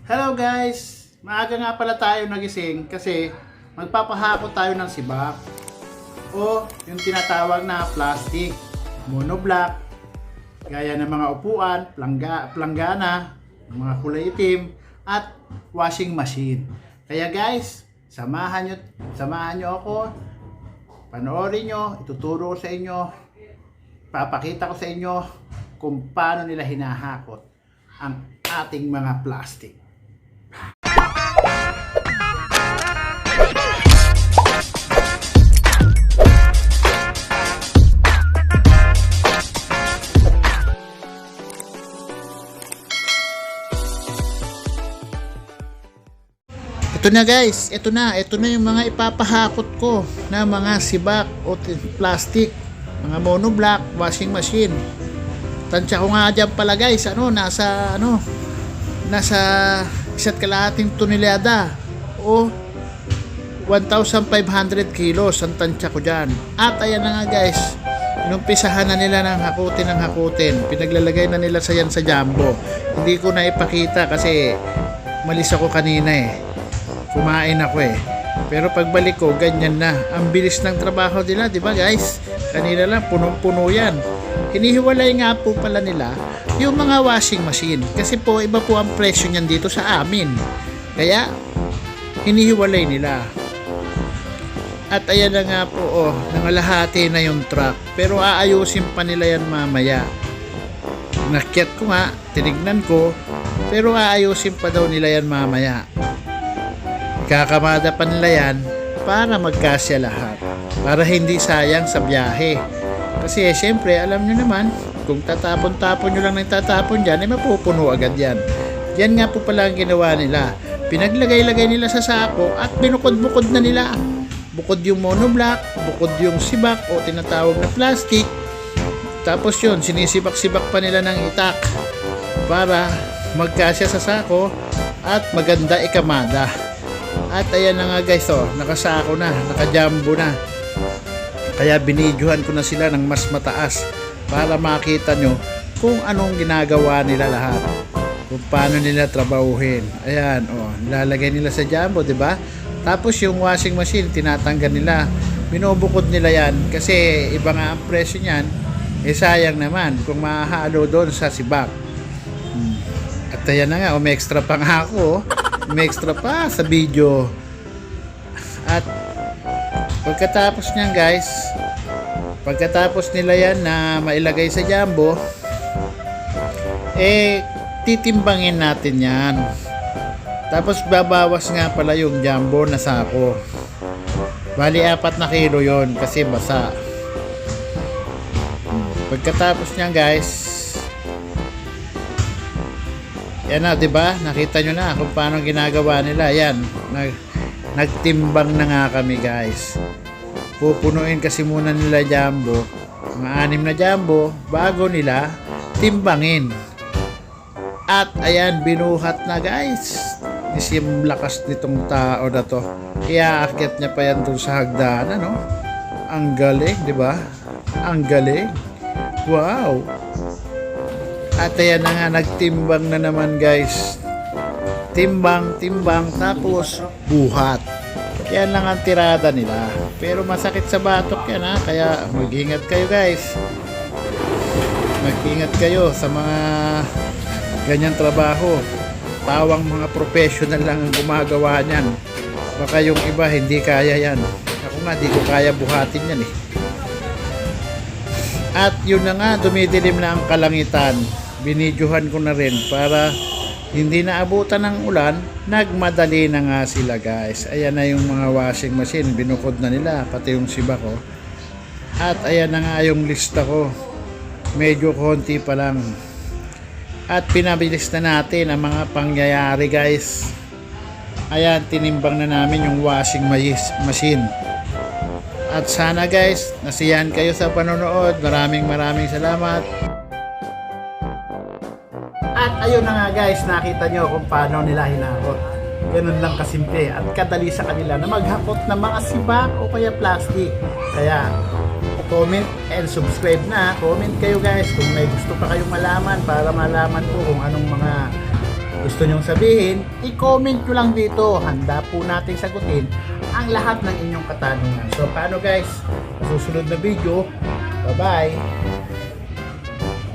Hello guys! Maaga nga pala tayo nagising kasi magpapahakot tayo ng sibak o yung tinatawag na plastic, monoblock, gaya ng mga upuan, planggana, mga kulay itim at washing machine. Kaya guys, samahan nyo ako, panoorin nyo, ituturo ko sa inyo, papakita ko sa inyo kung paano nila hinahakot ang ating mga plastic. Ito na guys, ito na yung mga ipapahakot ko na mga sibak o plastic, mga monoblock, washing machine. Tansya ko nga dyan pala guys, nasa 1.5 tonelada o 1,500 kilos ang tansya ko dyan. At ayan na nga guys, inumpisahan na nila ng hakutin. Pinaglalagay na nila sa jumbo. Hindi ko na ipakita kasi malis ako kanina kumain ako pero pagbalik ko ganyan na, ang bilis ng trabaho nila, di ba guys? Kanina lang punong-puno yan. Hinihiwalay nga po pala nila yung mga washing machine kasi po iba po ang presyo niyan dito sa amin, kaya hinihiwalay nila. At ayan na nga po, nangalahati na yung truck, pero aayusin pa nila yan mamaya. Nakyat ko nga, tinignan ko, pero aayusin pa daw nila yan mamaya. Kakamada pa nila yan para magkasya lahat, para hindi sayang sa biyahe. Kasi syempre alam nyo naman, kung tatapon-tapon nyo lang ng tatapon dyan, mapupuno agad yan. Yan nga po pala ang ginawa nila. Pinaglagay-lagay nila sa sako at binukod-bukod na nila. Bukod yung monoblock, bukod yung sibak o tinatawag na plastic. Tapos yun, sinisibak-sibak pa nila ng itak para magkasya sa sako at maganda ikamada. At ayan na nga guys, nakasako na, nakajumbo na. Kaya binidyohan ko na sila ng mas mataas para makita nyo kung anong ginagawa nila lahat, kung paano nila trabahuhin. Ayan, nilalagay nila sa jumbo, di ba? Tapos yung washing machine, tinatanggal nila, binubukod nila yan kasi iba nga ang presyo niyan. Sayang naman kung mahalo doon sa sibak. At ayan na nga, may extra pa nga ako, may extra pa sa video. At pagkatapos niyan guys, pagkatapos nila yan na mailagay sa jumbo, titimbangin natin yan. Tapos babawas nga pala yung jumbo na sako. Bali 4 na kilo yon kasi basa. Pagkatapos niyan guys, yan na, diba? Nakita nyo na kung paano ginagawa nila. Yan, nagtimbang na nga kami guys. Pupunuin kasi muna nila jumbo, mga 6 na jumbo, bago nila timbangin. At ayan, binuhat na guys. Yung lakas nitong tao na to, iaakyat niya pa yan dun sa hagdanan, no? Ang galing, diba? Ang galing. Wow. At ayan na nga, nagtimbang na naman guys. Timbang, tapos buhat. Yan lang ang tirada nila. Pero masakit sa batok yan, kaya mag-ingat kayo guys. Mag-ingat kayo sa mga ganyan trabaho. Pawang mga professional lang ang gumagawa niyan. Baka yung iba hindi kaya yan. Ako nga, di ko kaya buhatin yan At yun na nga, dumidilim na ang kalangitan. Binidyohan ko na rin para hindi naabutan ng ulan. Nagmadali na nga sila guys. Ayan na yung mga washing machine, binukod na nila, pati yung sibak ko. At ayan na nga yung lista ko, medyo konti pa lang. At pinabilis na natin ang mga pangyayari guys. Ayan, tinimbang na namin yung washing machine. At sana guys, nasiyahan kayo sa panonood. Maraming salamat. At ayun na nga guys, nakita nyo kung paano nila hinakot. Ganun lang kasimple at kadali sa kanila na maghakot ng mga sibak o kaya plastic. Kaya comment and subscribe na. Comment kayo guys kung may gusto pa kayong malaman para malaman po kung anong mga gusto nyong sabihin, i-comment nyo lang dito. Handa po natin sagutin ang lahat ng inyong katanungan. So paano guys? Sa susunod na video, bye-bye!